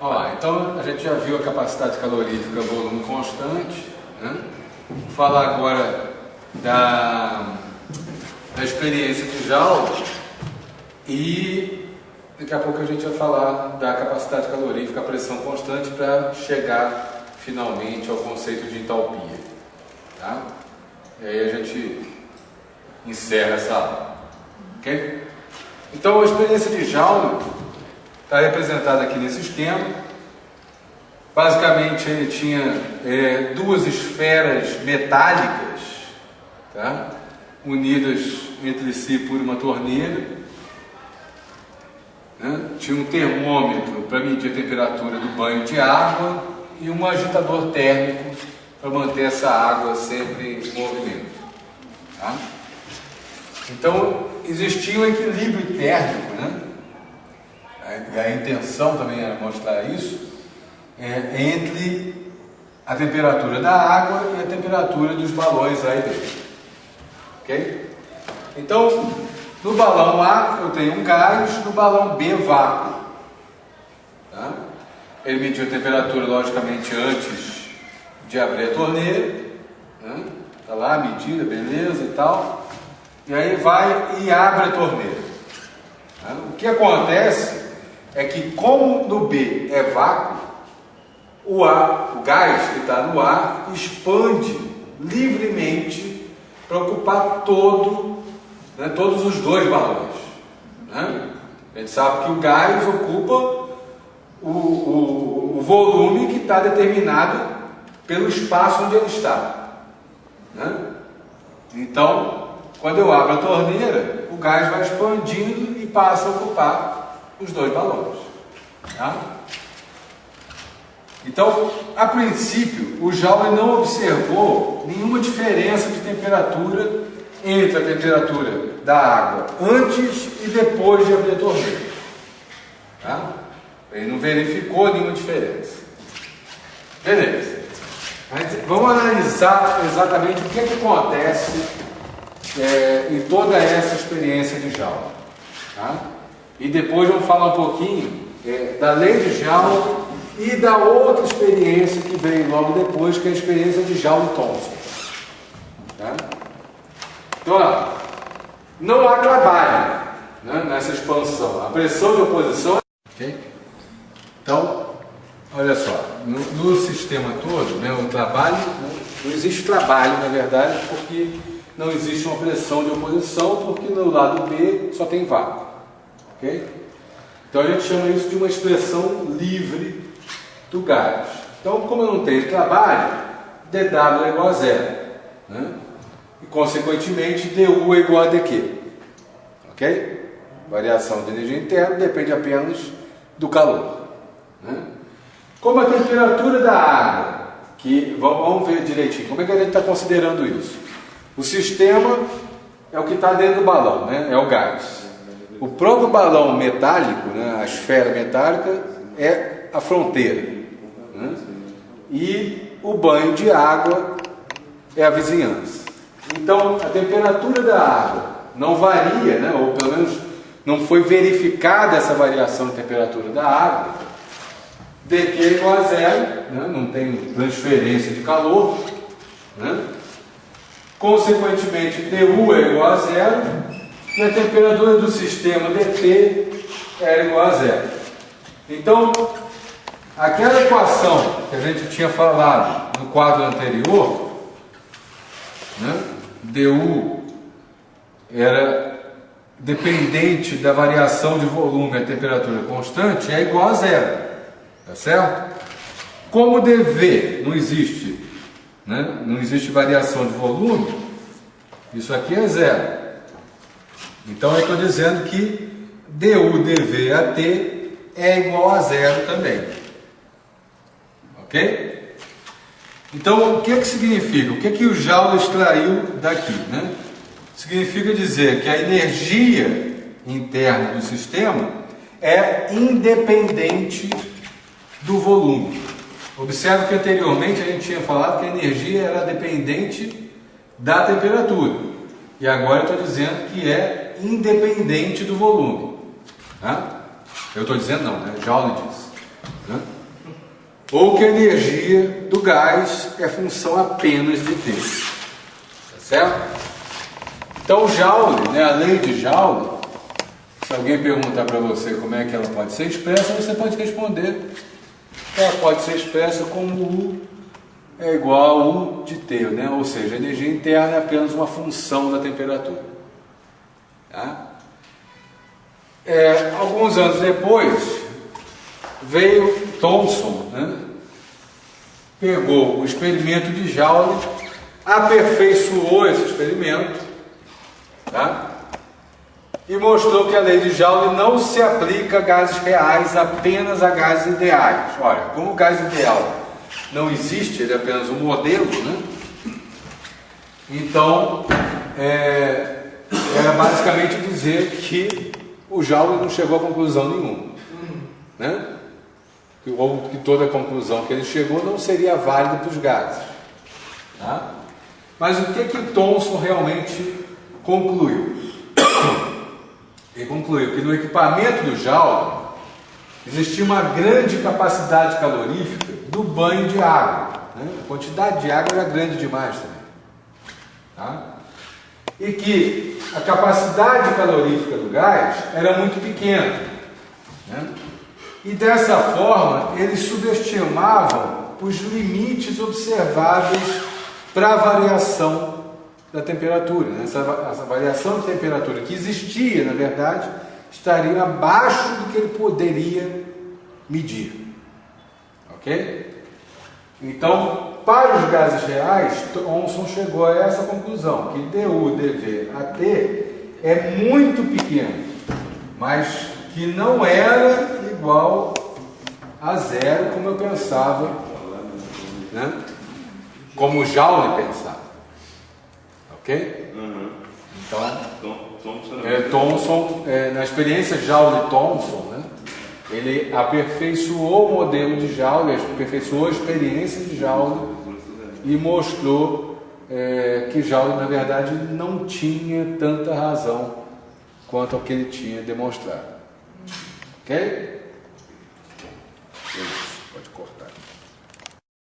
Ó, então a gente já viu a capacidade calorífica, volume constante, né? Vou falar agora da experiência de Joule e daqui a pouco a gente vai falar da capacidade calorífica, a pressão constante, para chegar finalmente ao conceito de entalpia, tá? E aí a gente encerra essa aula, ok? Então a experiência de Joule está representada aqui nesse esquema. Basicamente ele tinha duas esferas metálicas, tá? Unidas entre si por uma torneira, né? Tinha um termômetro para medir a temperatura do banho de água e um agitador térmico para manter essa água sempre em movimento, tá? Então existia um equilíbrio térmico, né? E a intenção também era mostrar isso, entre a temperatura da água e a temperatura dos balões A e B. Ok? Então, no balão A eu tenho um gás, no balão B vácuo. Tá? Ele mediu a temperatura, logicamente, antes de abrir a torneira. Né? Tá lá a medida, beleza e tal. E aí vai e abre a torneira. Tá? O que acontece é que, como no B é vácuo, o gás que está no ar expande livremente para ocupar todos os dois balões, né? A gente sabe que o gás ocupa o volume que está determinado pelo espaço onde ele está, né? Então, quando eu abro a torneira, o gás vai expandindo e passa a ocupar os dois balões, tá? Então, a princípio, o Joule não observou nenhuma diferença de temperatura entre a temperatura da água antes e depois de abrir a torneira, tá? Ele não verificou nenhuma diferença. Beleza. Mas vamos analisar exatamente o que acontece em toda essa experiência de Joule, tá? E depois vamos falar um pouquinho da lei de Joule e da outra experiência que veio logo depois, que é a experiência de Joule-Thomson. Tá? Então, ó, não há trabalho, né, nessa expansão. A pressão de oposição... Okay? Então, olha só, no sistema todo, né, o trabalho... Não existe trabalho, na verdade, porque não existe uma pressão de oposição, porque no lado B só tem vácuo. Okay? Então a gente chama isso de uma expressão livre do gás. Então, como eu não tenho trabalho, dW é igual a zero, né? E consequentemente dU é igual a dQ. Ok? Variação de energia interna depende apenas do calor, né? Como a temperatura da água, que vamos ver direitinho, como é que a gente está considerando isso? O sistema é o que está dentro do balão, né? É o gás. O próprio balão metálico, né, a esfera metálica, é a fronteira, né? E o banho de água é a vizinhança. Então, a temperatura da água não varia, né, ou pelo menos não foi verificada essa variação de temperatura da água. dQ é igual a zero, né, não tem transferência de calor, né? Consequentemente, dU é igual a zero. E a temperatura do sistema dT era igual a zero. Então, aquela equação que a gente tinha falado no quadro anterior, né, dU era dependente da variação de volume a temperatura constante, é igual a zero. Tá certo? Como dV não existe, né, não existe variação de volume, isso aqui é zero. Então eu estou dizendo que dU, dV, AT é igual a zero também. Ok? Então o que significa? O que o Joule extraiu daqui, né? Significa dizer que a energia interna do sistema é independente do volume. Observe que anteriormente a gente tinha falado que a energia era dependente da temperatura. E agora eu estou dizendo que é independente do volume. Tá? Eu estou dizendo não, né? Joule diz. né? Ou que a energia do gás é função apenas de T. Tá certo? Então, Joule, né, a lei de Joule, se alguém perguntar para você como é que ela pode ser expressa, você pode responder. Ela pode ser expressa como U é igual a U de T, né? Ou seja, a energia interna é apenas uma função da temperatura. Tá? Alguns anos depois, veio Thomson, né? Pegou o experimento de Joule, aperfeiçoou esse experimento, tá? E mostrou que a lei de Joule não se aplica a gases reais, apenas a gases ideais. Olha, como o gás ideal não existe, ele é apenas um modelo, né? Então, era basicamente dizer que o Joule não chegou a conclusão nenhuma, né? Ou que toda a conclusão que ele chegou não seria válida para os gases, tá? Mas o que Thomson realmente concluiu? Ele concluiu que no equipamento do Joule existia uma grande capacidade calorífica do banho de água, né? A quantidade de água era grande demais também, tá? E que a capacidade calorífica do gás era muito pequena, né? E dessa forma eles subestimavam os limites observáveis para a variação da temperatura, né? Essa variação de temperatura que existia, na verdade, estaria abaixo do que ele poderia medir. Ok? Então, para os gases reais, Thomson chegou a essa conclusão, que dU, dV, AT é muito pequeno, mas que não era igual a zero, como eu pensava, né? Como Joule pensava. Ok? Então, Thomson, na experiência Joule-Thomson, né, ele aperfeiçoou o modelo de Joule, aperfeiçoou a experiência de Joule e mostrou que Joule, na verdade, não tinha tanta razão quanto ao que ele tinha demonstrado. Ok?